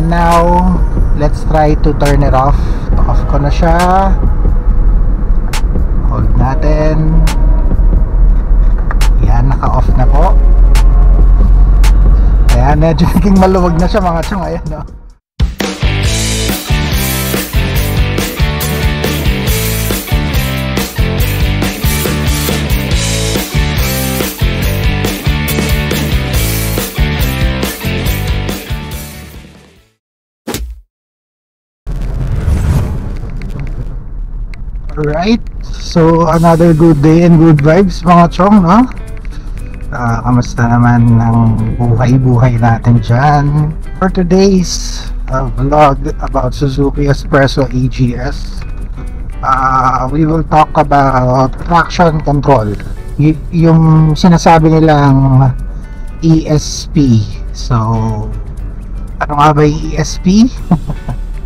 And now, let's try to turn it off. Off ko na siya. Hold natin. Yan, naka-off na po. Ayan, medyo naging maluwag na siya mga chong. Ayan, no? Alright, so another good day and good vibes mga chong, no? Kamusta naman ang buhay-buhay natin dyan? For today's vlog about Suzuki Espresso AGS, we will talk about traction control, yung sinasabi nilang ESP. So, ano nga ba yung ESP?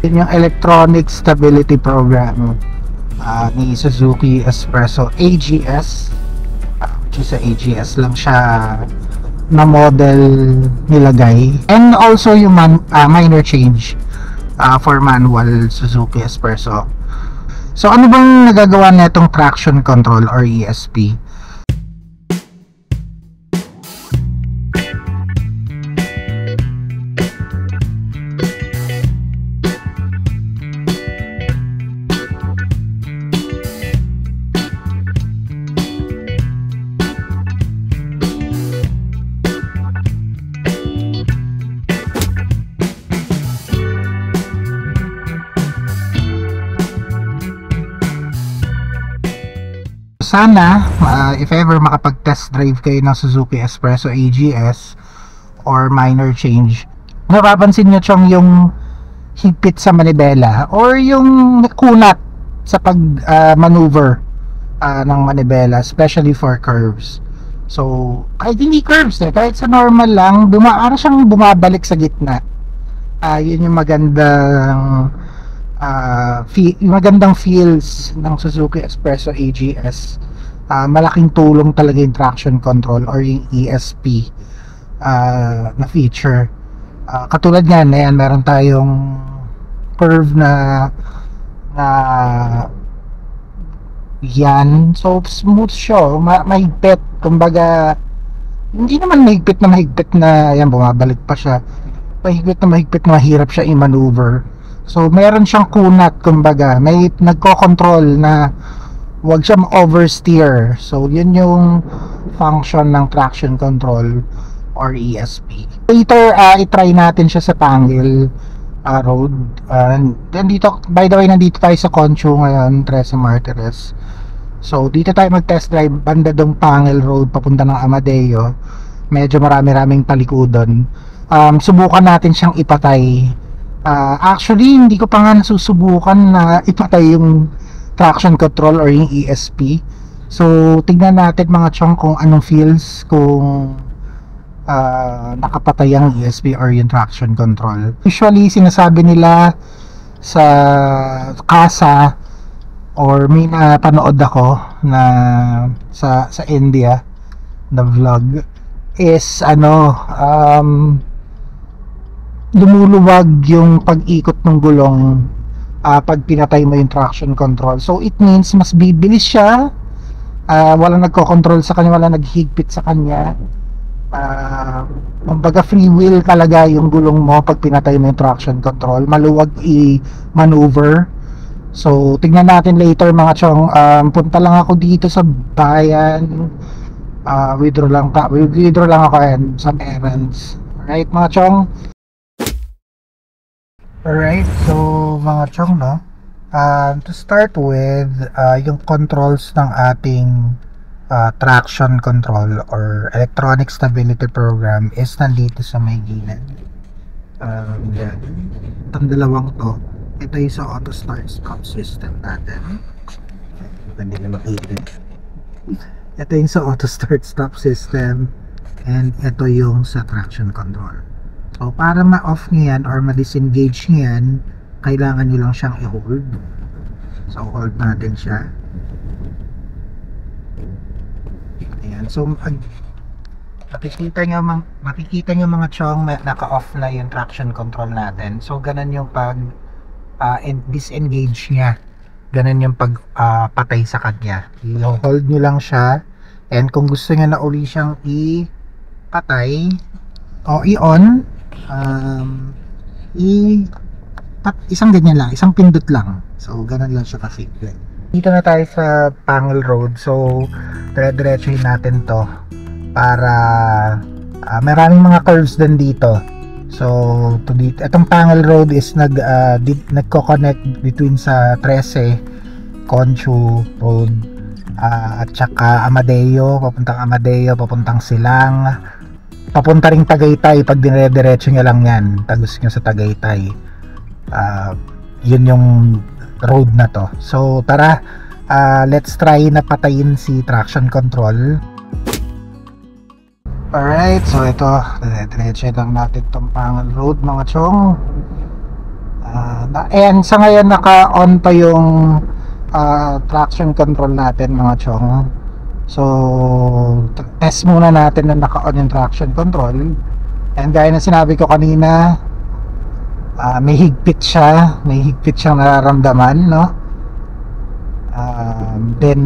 Yun yung Electronic Stability Program ni Suzuki Espresso AGS, which is a AGS lang siya na model nilagay, and also yung minor change for manual Suzuki Espresso. So ano bang nagagawa netong traction control or ESP? Sana, if ever makapag-test drive kayo ng Suzuki Espresso AGS or minor change, napapansin nyo chong yung higpit sa manibela or yung kunat sa pag-maneuver ng manibela, especially for curves. So, kahit hindi curves, kahit sa normal lang, siyang bumabalik sa gitna. Yun yung magandang magandang feels ng Suzuki Espresso AGS. Malaking tulong talaga yung traction control or yung ESP na feature. Katulad yan, ayan, meron tayong curve na yan, so smooth siya, mahigpit, kumbaga hindi naman mahigpit na ayan, bumabalik pa siya, mahigpit na mahirap siya i-maneuver. So meron siyang kunat, kumbaga may nagko-control na wag siya ma-oversteer. So yun yung function ng traction control or ESP. Later i-try natin siya sa Pangil Road. Then dito, by the way, nandito tayo sa Concho ngayon, Tres Martires. So dito tayo mag-test drive banda dong Pangil Road papunta ng Amadeo. Medyo marami-raming palikudon. Subukan natin siyang ipatay. Actually, hindi ko pa nga nasusubukan na ipatay yung traction control or yung ESP. So, tignan natin mga chong kung anong feels kung nakapatay ang ESP or yung traction control. Usually, sinasabi nila sa kasa or may napanood ako na sa India na vlog is lumuluwag yung pag-ikot ng gulong pag pinatay mo yung traction control. So it means mas bibilis siya, walang nagko-control sa kanya, walang naghihigpit sa kanya, kumbaga free will talaga yung gulong mo pag pinatay mo yung traction control, maluwag i-maneuver. So tignan natin later mga chong. Punta lang ako dito sa bayan, withdraw lang ako and some errands. Alright mga chong. Alright, so mga chong, no? To start with, yung controls ng ating traction control or electronic stability program is nandito sa may gilid. Itong dalawang to, ito yung sa auto start stop system natin. Hindi na makikita. Ito yung sa auto start stop system, and ito yung sa traction control. So para ma-off nyo yan or ma-disengage nyo yan, kailangan nyo lang siyang i-hold. So hold natin siya. Ayan. So Makikita nyo mga chong, naka-off na yung traction control natin. So ganun yung pag disengage niya. Ganun yung pag patay sa kanya. I-hold nyo lang siya. And kung gusto nyo na uli siyang i-patay o i-on, isang ganyan lang, isang pindot lang. So ganun lang siya kasimple. Dito na tayo sa Pangal Road. So dire-diretsuhin natin to para maraming mga curves din dito. So itong Pangal Road is nagko-connect between sa 13 Conchu Road at saka Amadeo, papuntang Silang, papunta ring Tagaytay. Pag dire-diretso nyo lang yan, tagos nyo sa Tagaytay, yun yung road na to. So tara, let's try na patayin si traction control. Alright, so ito, dire-diretso lang natin tong Pangal Road mga chong. And sa ngayon naka-on pa yung traction control natin mga chong. So test muna natin na naka-on yung traction control. And gaya na sinabi ko kanina, may higpit siyang nararamdaman, no? Then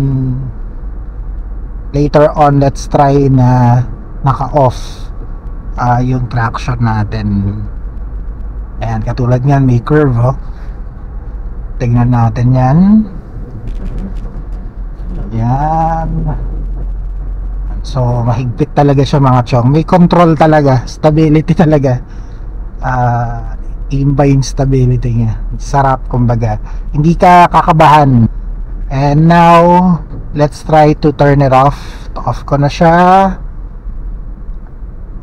later on, let's try na naka-off yung traction natin. Ayan, katulad nyan, may curve, oh. Tingnan natin yan. Ayan. So mahigpit talaga siya mga chong. May control talaga, stability talaga. Iba yung stability niya. Sarap kumbaga. Hindi ka kakabahan. And now, let's try to turn it off. Off ko na siya.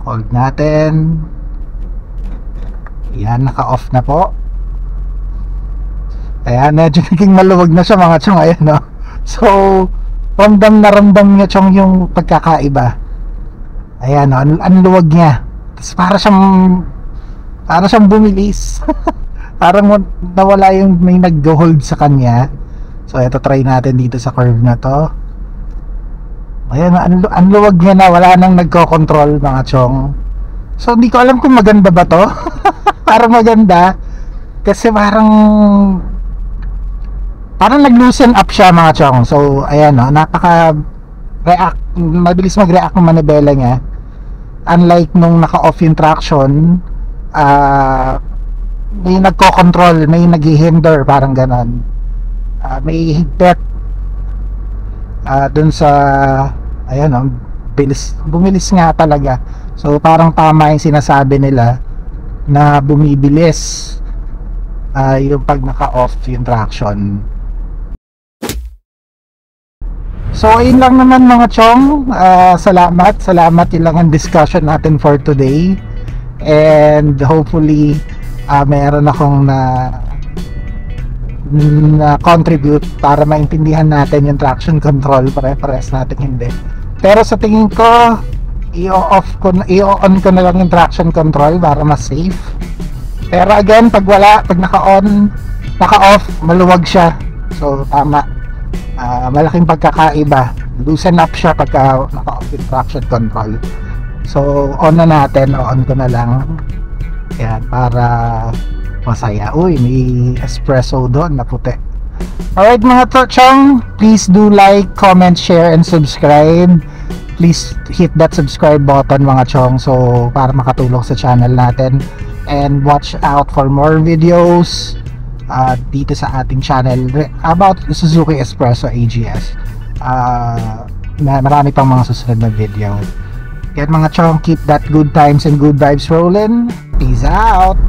Hold natin. Yan, naka-off na po. Ayan, medyo naging maluwag na siya mga chong. Ayan, no? So, ramdam na ramdam niya chong yung pagkakaiba. Ayan, no? Ang luwag niya. Tapos para siyang bumilis. Parang nawala yung may nag-hold sa kanya. So ito, try natin dito sa curve na to. Ayan, ang luwag niya na, wala nang nagko-control mga chong. So hindi ko alam kung maganda ba to. Parang maganda kasi parang nag-loosen up siya mga chong. So ayan, no, mabilis mag-react ng manibela niya. Unlike nung naka-off yung traction, may nagko-control, may naghihinder, parang ganon. May higpit dun sa ayan, bumilis nga talaga. So parang tama yung sinasabi nila na bumibilis yung pag naka-off yung traction. So ayun lang naman mga chong. Salamat yun lang ang discussion natin for today. And hopefully meron akong na contribute para maintindihan natin yung traction control. Pare-pares natin hindi. Pero sa tingin ko, i-on ko na lang yung traction control para mas safe. Pero again, pag naka-off, maluwag siya. So tama, malaking pagkakaiba. Loosen up siya pagka naka-off yung traction control. So on na natin, on ko na lang. Yan, para masaya. Uy, may espresso doon na puti. Alright mga chong, please do like, comment, share, and subscribe. Please hit that subscribe button mga chong, so para makatulong sa channel natin. And watch out for more videos dito sa ating channel about Suzuki Espresso AGS. Marami pang mga susunod na video. Yan mga chong, keep that good times and good vibes rolling. Peace out!